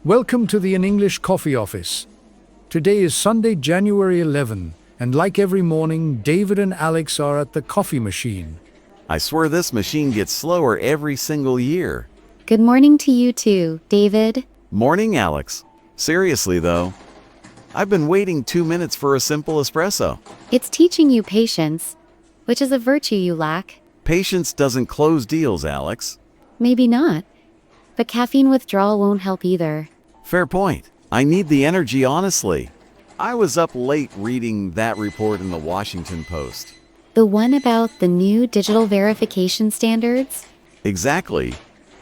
Welcome to the In English Coffee Office. Today is Sunday, January 11, and like every morning, David and Alex are at the coffee machine. I swear this machine gets slower every single year. Good morning to you too, David. Morning, Alex. Seriously though, I've been waiting 2 minutes for a simple espresso. It's teaching you patience, which is a virtue you lack. Patience doesn't close deals, Alex. Maybe not, but caffeine withdrawal won't help either. Fair point. I need the energy, honestly. I was up late reading that report in the Washington Post. The one about the new digital verification standards? Exactly.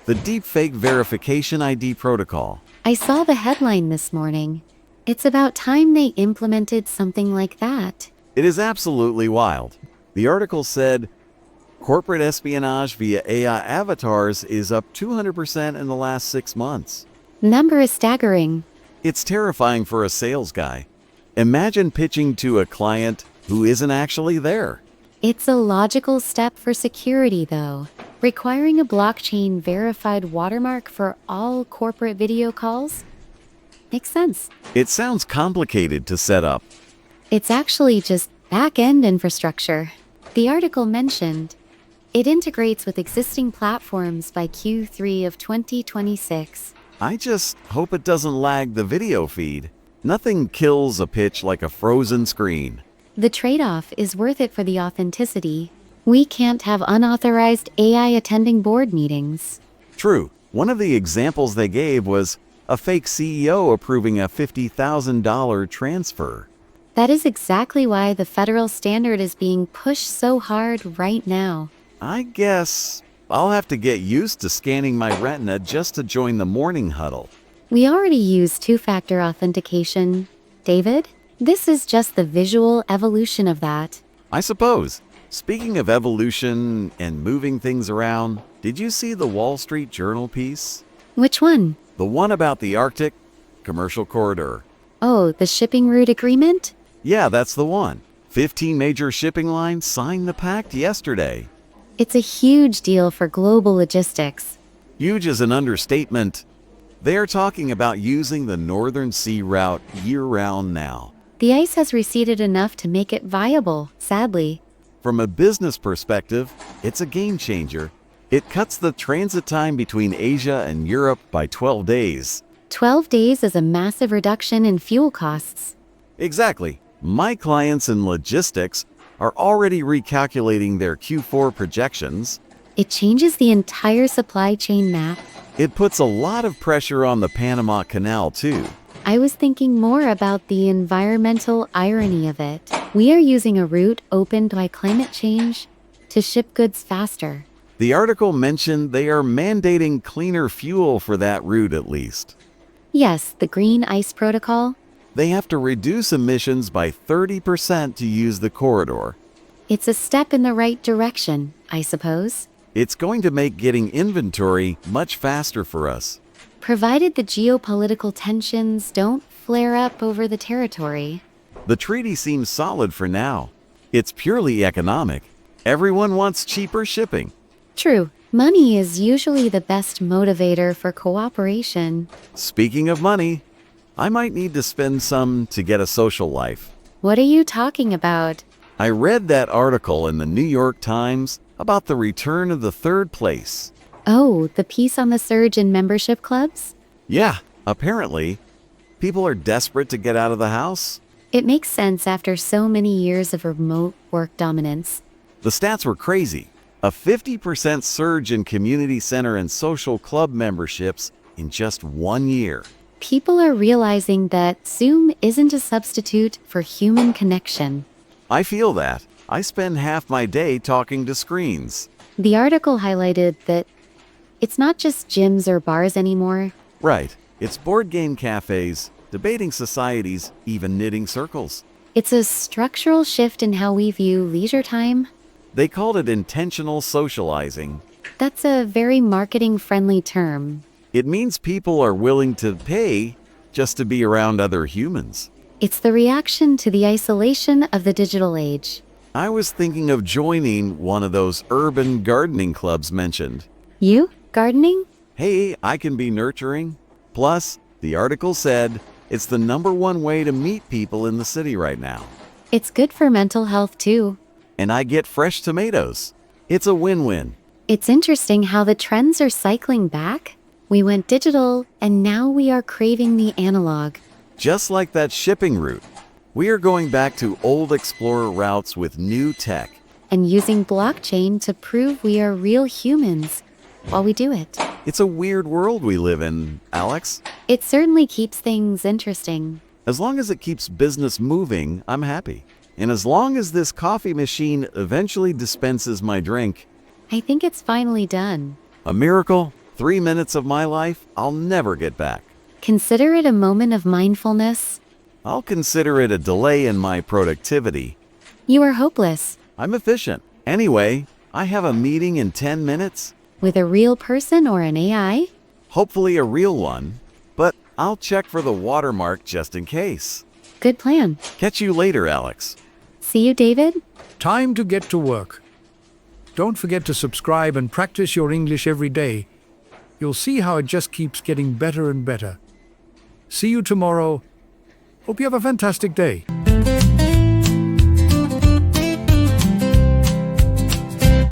The deepfake verification ID protocol. I saw the headline this morning. It's about time they implemented something like that. It is absolutely wild. The article said, corporate espionage via AI avatars is up 200% in the last 6 months. The number is staggering. It's terrifying for a sales guy. Imagine pitching to a client who isn't actually there. It's a logical step for security, though. Requiring a blockchain-verified watermark for all corporate video calls? Makes sense. It sounds complicated to set up. It's actually just back-end infrastructure. The article mentioned it integrates with existing platforms by Q3 of 2026. I just hope it doesn't lag the video feed. Nothing kills a pitch like a frozen screen. The trade-off is worth it for the authenticity. We can't have unauthorized AI attending board meetings. True. One of the examples they gave was a fake CEO approving a $50,000 transfer. That is exactly why the federal standard is being pushed so hard right now. I guess I'll have to get used to scanning my retina just to join the morning huddle. We already use two-factor authentication, David. This is just the visual evolution of that. I suppose. Speaking of evolution and moving things around, did you see the Wall Street Journal piece? Which one? The one about the Arctic commercial corridor. Oh, the shipping route agreement? Yeah, that's the one. 15 major shipping lines signed the pact yesterday. It's a huge deal for global logistics. Huge is an understatement. They are talking about using the Northern Sea route year-round now. The ice has receded enough to make it viable, sadly. From a business perspective, it's a game changer. It cuts the transit time between Asia and Europe by 12 days. 12 days is a massive reduction in fuel costs. Exactly. My clients in logistics are already recalculating their Q4 projections. It changes the entire supply chain map. It puts a lot of pressure on the Panama Canal, too. I was thinking more about the environmental irony of it. We are using a route opened by climate change to ship goods faster. The article mentioned they are mandating cleaner fuel for that route at least. Yes, the Green Ice Protocol. They have to reduce emissions by 30% to use the corridor. It's a step in the right direction, I suppose. It's going to make getting inventory much faster for us. Provided the geopolitical tensions don't flare up over the territory. The treaty seems solid for now. It's purely economic. Everyone wants cheaper shipping. True. Money is usually the best motivator for cooperation. Speaking of money, I might need to spend some to get a social life. What are you talking about? I read that article in the New York Times about the return of the third place. Oh, the piece on the surge in membership clubs? Yeah, apparently, people are desperate to get out of the house. It makes sense after so many years of remote work dominance. The stats were crazy. A 50% surge in community center and social club memberships in just 1 year. People are realizing that Zoom isn't a substitute for human connection. I feel that. I spend half my day talking to screens. The article highlighted that it's not just gyms or bars anymore. Right. It's board game cafes, debating societies, even knitting circles. It's a structural shift in how we view leisure time. They called it intentional socializing. That's a very marketing-friendly term. It means people are willing to pay just to be around other humans. It's the reaction to the isolation of the digital age. I was thinking of joining one of those urban gardening clubs mentioned. You? Gardening? Hey, I can be nurturing. Plus, The article said, it's the #1 way to meet people in the city right now. It's good for mental health too. And I get fresh tomatoes. It's a win-win. It's interesting how the trends are cycling back. We went digital, and now we are craving the analog. Just like that shipping route. We are going back to old explorer routes with new tech. And using blockchain to prove we are real humans while we do it. It's a weird world we live in, Alex. It certainly keeps things interesting. As long as it keeps business moving, I'm happy. And as long as this coffee machine eventually dispenses my drink, I think it's finally done. a miracle, 3 minutes of my life, I'll never get back. Consider it a moment of mindfulness. I'll consider it a delay in my productivity. You are hopeless. I'm efficient. Anyway, I have a meeting in 10 minutes. With a real person or an AI? Hopefully a real one. But I'll check for the watermark just in case. Good plan. Catch you later, Alex. See you, David? Time to get to work. Don't forget to subscribe and practice your English every day. You'll see how it just keeps getting better and better. See you tomorrow. Hope you have a fantastic day.